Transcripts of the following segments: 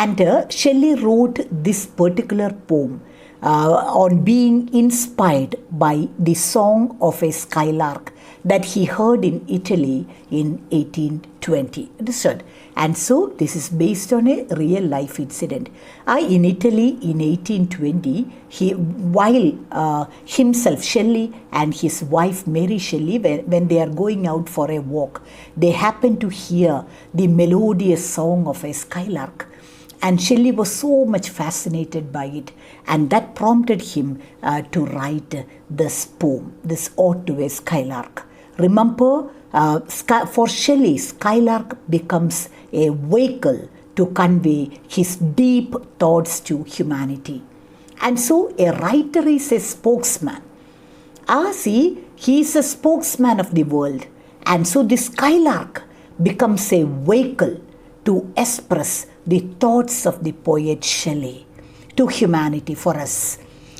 And Shelley wrote this particular poem on being inspired by the song of a skylark that he heard in Italy in 1820. Understood? And so this is based on a real life incident. In Italy in 1820, while himself, Shelley, and his wife Mary Shelley, when they are going out for a walk, they happen to hear the melodious song of a skylark. And Shelley was so much fascinated by it, and that prompted him to write this poem, this ode to a skylark. Remember, for Shelley, skylark becomes a vehicle to convey his deep thoughts to humanity. And so a writer is a spokesman. See, he is a spokesman of the world. And so the skylark becomes a vehicle to express the thoughts of the poet Shelley to humanity for us.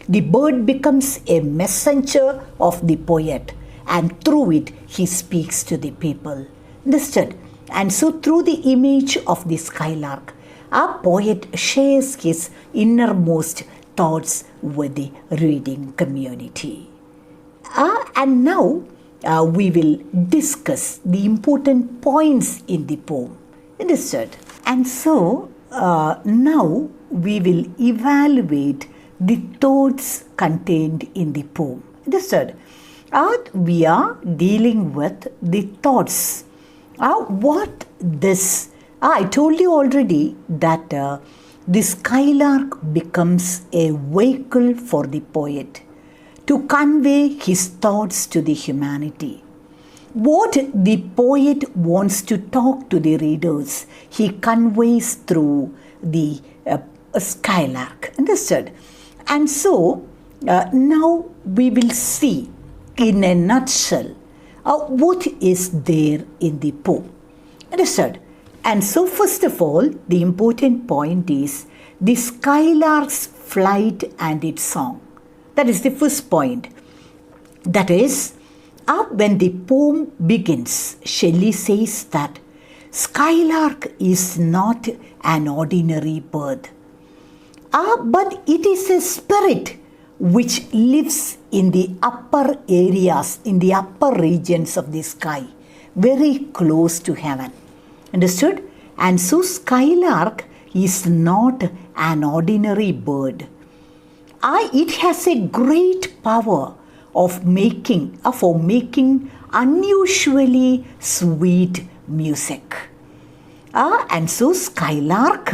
The bird becomes a messenger of the poet, and through it he speaks to the people. Understood? And so through the image of the skylark, our poet shares his innermost thoughts with the reading community. And now we will discuss the important points in the poem. Understood? And so now we will evaluate the thoughts contained in the poem. Understood? We are dealing with the thoughts. What this? I told you already that the skylark becomes a vehicle for the poet to convey his thoughts to the humanity. What the poet wants to talk to the readers, he conveys through the skylark. Understood? And so now we will see in a nutshell what is there in the poem. Understood? And so first of all, the important point is the skylark's flight and its song. That is the first point. That is, when the poem begins, Shelley says that skylark is not an ordinary bird, but it is a spirit which lives in the upper areas, in the upper regions of the sky, very close to heaven. Understood? And so skylark is not an ordinary bird. It has a great power of making unusually sweet music. And so skylark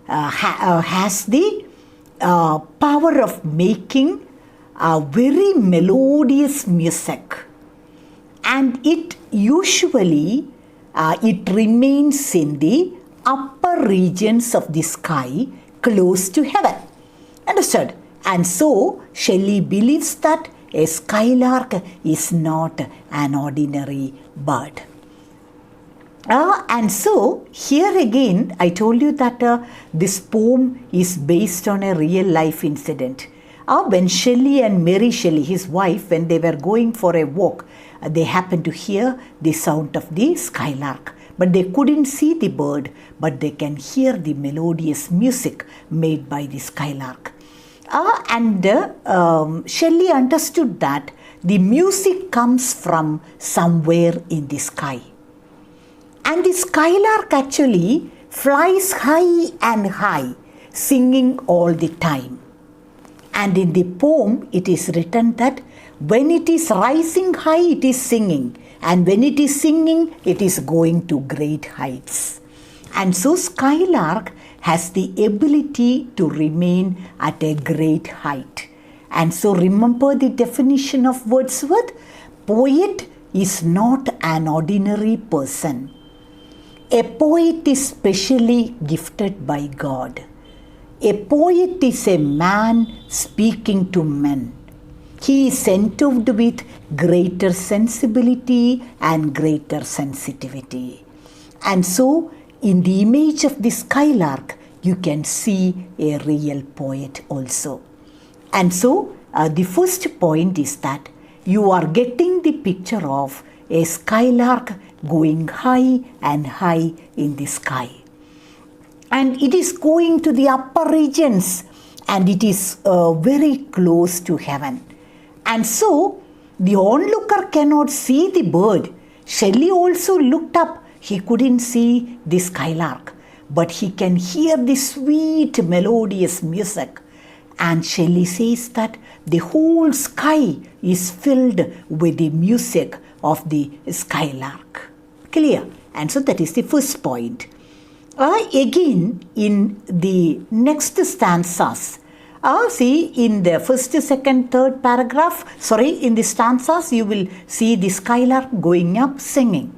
has the power of making very melodious music, and it usually it remains in the upper regions of the sky close to heaven. Understood? And so Shelley believes that a skylark is not an ordinary bird. And so here again I told you that this poem is based on a real life incident. When Shelley and Mary Shelley, his wife, when they were going for a walk, they happened to hear the sound of the skylark. But they couldn't see the bird, but they can hear the melodious music made by the skylark. And Shelley understood that the music comes from somewhere in the sky. And the skylark actually flies high and high, singing all the time. And in the poem, it is written that when it is rising high, it is singing. And when it is singing, it is going to great heights. And so skylark has the ability to remain at a great height. And so remember the definition of Wordsworth. Poet is not an ordinary person. A poet is specially gifted by God. A poet is a man speaking to men. He is endowed with greater sensibility and greater sensitivity. And so, in the image of the skylark, you can see a real poet also. And so, the first point is that you are getting the picture of a skylark going high and high in the sky. and it is going to the upper regions, and it is very close to heaven. And so the onlooker cannot see the bird. Shelley also looked up. He couldn't see the skylark, but he can hear the sweet melodious music. And Shelley says that the whole sky is filled with the music of the skylark. Clear? And so that is the first point. Again, in the next stanzas, see in the first, second, third paragraph, in the stanzas, you will see the skylark going up singing.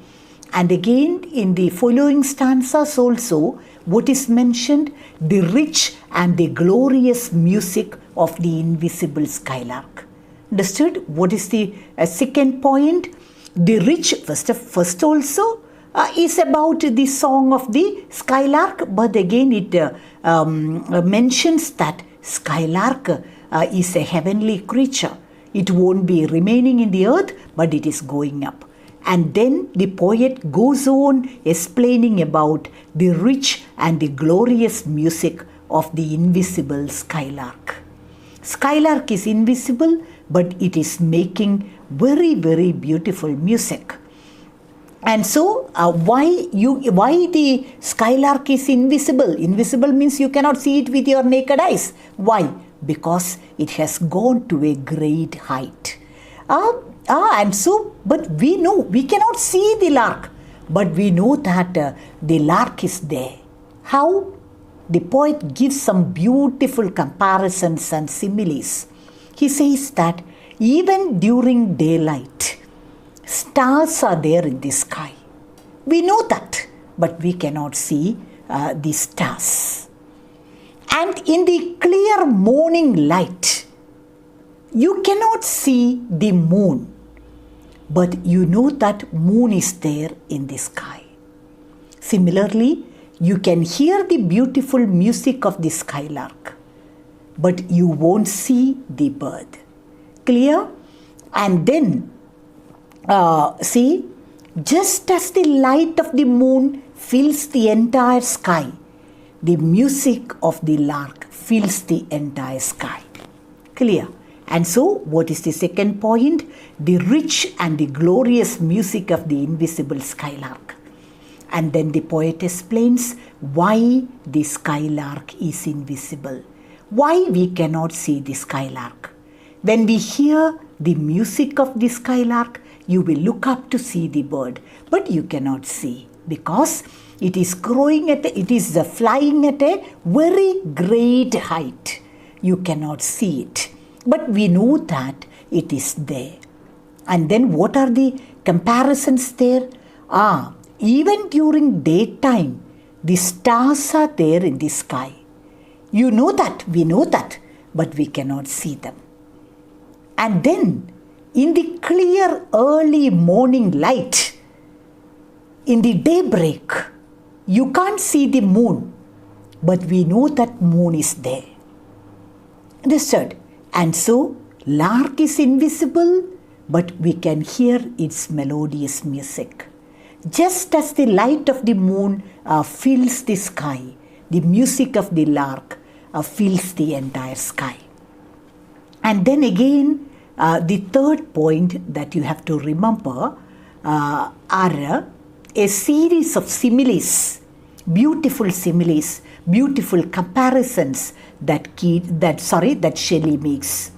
And again, in the following stanzas also, what is mentioned? The rich and the glorious music of the invisible skylark. Understood? What is the second point? The rich, first also, is about the song of the skylark, but again it mentions that skylark is a heavenly creature. It won't be remaining in the earth, but it is going up. And then the poet goes on explaining about the rich and the glorious music of the invisible skylark. Skylark is invisible, but it is making very, very beautiful music. And so, why the skylark is invisible? Invisible means you cannot see it with your naked eyes. Why? Because it has gone to a great height. And so, but we know, we cannot see the lark, but we know that the lark is there. How? The poet gives some beautiful comparisons and similes. He says that even during daylight, stars are there in the sky. We know that, but we cannot see the stars. And in the clear morning light, you cannot see the moon, but you know that moon is there in the sky. Similarly, you can hear the beautiful music of the skylark, but you won't see the bird. Clear? And then, see, just as the light of the moon fills the entire sky, the music of the lark fills the entire sky. Clear? And so, what is the second point? The rich and the glorious music of the invisible skylark. And then the poet explains why the skylark is invisible. Why we cannot see the skylark. When we hear the music of the skylark, you will look up to see the bird, but you cannot see because it is flying at a very great height. You cannot see it, but we know that it is there. And then what are the comparisons there? Even during daytime, the stars are there in the sky. You know that, we know that, but we cannot see them. And then, in the clear early morning light, in the daybreak, you can't see the moon, but we know that moon is there. Understood? And so, lark is invisible, but we can hear its melodious music. Just as the light of the moon fills the sky, the music of the lark fills the entire sky. And then again, the third point that you have to remember are a series of similes, beautiful comparisons that Shelley makes.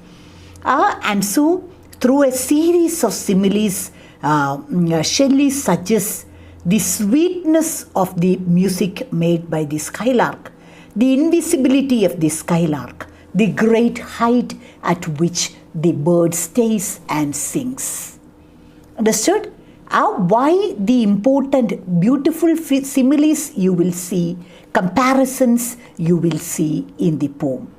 And so, through a series of similes, Shelley suggests the sweetness of the music made by the skylark, the invisibility of the skylark, the great height at which the bird stays and sings. Understood? Why the important, beautiful similes you will see, comparisons you will see in the poem.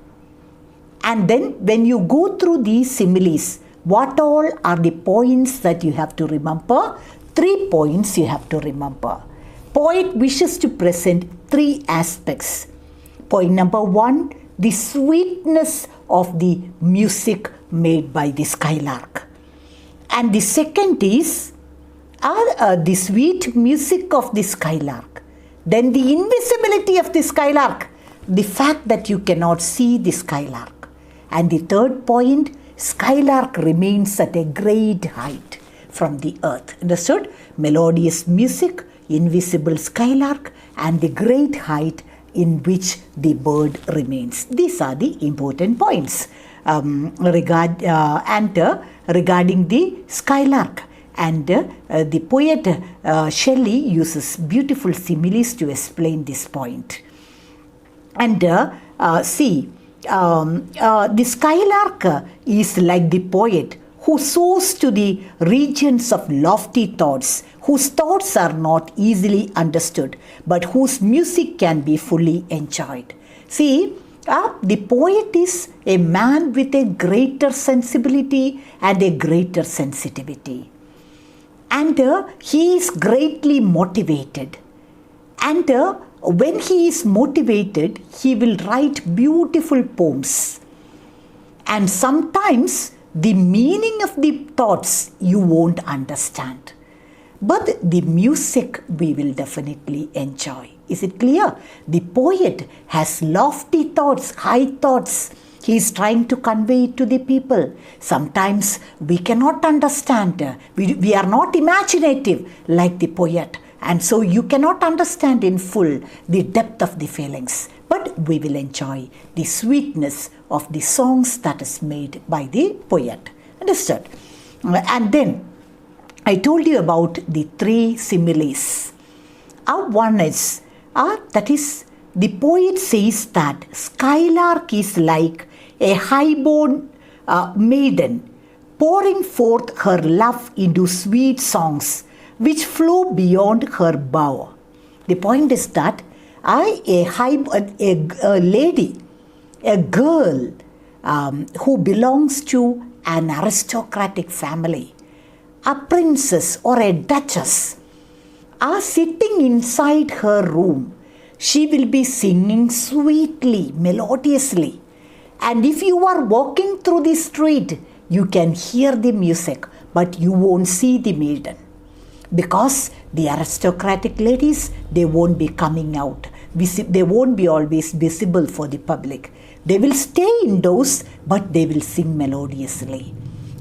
And then when you go through these similes, what all are the points that you have to remember? 3 points you have to remember. Poet wishes to present 3 aspects. Point number 1, the sweetness of the music made by the skylark. And the second is the sweet music of the skylark. Then the invisibility of the skylark, the fact that you cannot see the skylark. And the third point, skylark remains at a great height from the earth. Understood? Melodious music, invisible skylark, and the great height in which the bird remains. These are the important points regarding the skylark. And the poet Shelley uses beautiful similes to explain this point. And see, the skylark is like the poet who soars to the regions of lofty thoughts, whose thoughts are not easily understood, but whose music can be fully enjoyed. See, the poet is a man with a greater sensibility and a greater sensitivity. And he is greatly motivated. And when he is motivated, he will write beautiful poems. And sometimes the meaning of the thoughts you won't understand. But the music we will definitely enjoy. Is it clear? The poet has lofty thoughts, high thoughts. He is trying to convey it to the people. Sometimes we cannot understand. We are not imaginative like the poet. And so you cannot understand in full the depth of the feelings. But we will enjoy the sweetness of the songs that is made by the poet. Understood? And then I told you about the three similes. One is, that is, the poet says that skylark is like a high-born maiden pouring forth her love into sweet songs which flow beyond her bow. The point is that a lady, a girl who belongs to an aristocratic family, a princess or a duchess, are sitting inside her room. She will be singing sweetly, melodiously. And if you are walking through the street, you can hear the music, but you won't see the maiden. Because the aristocratic ladies, they won't be coming out. They won't be always visible for the public. They will stay indoors, but they will sing melodiously.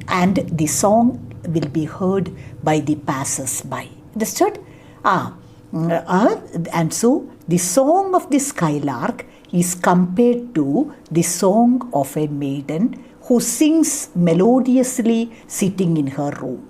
And the song will be heard by the passers-by. Understood? And so the song of the skylark is compared to the song of a maiden who sings melodiously sitting in her room.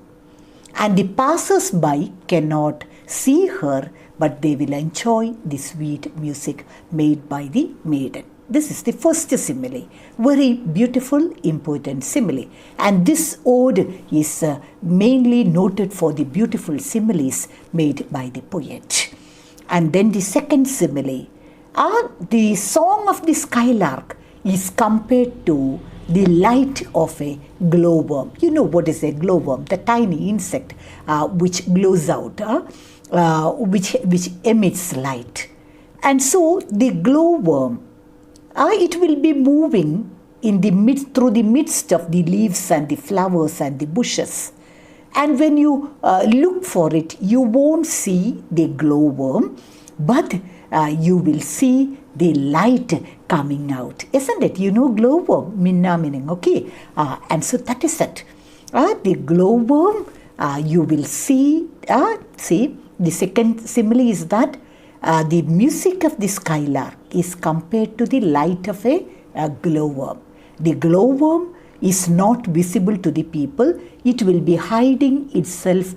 And the passers-by cannot see her, but they will enjoy the sweet music made by the maiden. This is the first simile. Very beautiful, important simile. And this ode is mainly noted for the beautiful similes made by the poet. And then the second simile. The song of the skylark is compared to the light of a glowworm. You know what is a glowworm? The tiny insect which glows out, which emits light. And so the glowworm, it will be moving through the midst of the leaves and the flowers and the bushes. And when you look for it, you won't see the glowworm, but you will see the light coming out. Isn't it? You know glowworm, minna meaning, okay? And so that is it. The glowworm, you will see, the second simile is that the music of the skylark is compared to the light of a glowworm. The glowworm is not visible to the people. It will be hiding itself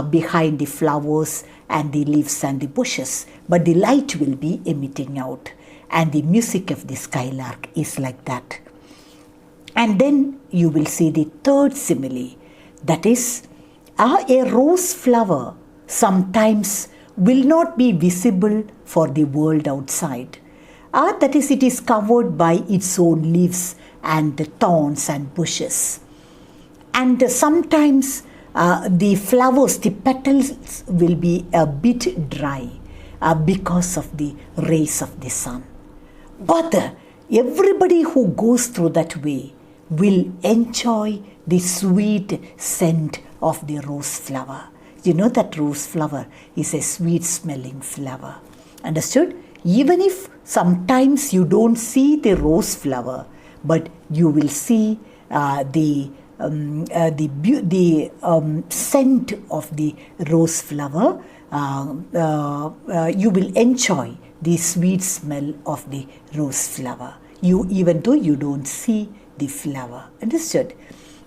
behind the flowers and the leaves and the bushes. But the light will be emitting out. And the music of the skylark is like that. And then you will see the third simile. That is, a rose flower sometimes will not be visible for the world outside. That is, it is covered by its own leaves and the thorns and bushes. And sometimes the flowers, the petals will be a bit dry because of the rays of the sun. But everybody who goes through that way will enjoy the sweet scent of the rose flower. You know that rose flower is a sweet smelling flower. Understood? Even if sometimes you don't see the rose flower, but you will see the scent of the rose flower. You will enjoy the sweet smell of the rose flower. Even though you don't see the flower. Understood?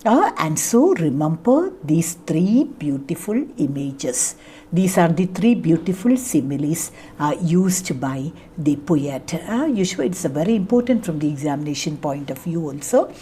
And so remember these three beautiful images. These are the three beautiful similes used by the poet. Usually it's very important from the examination point of view also.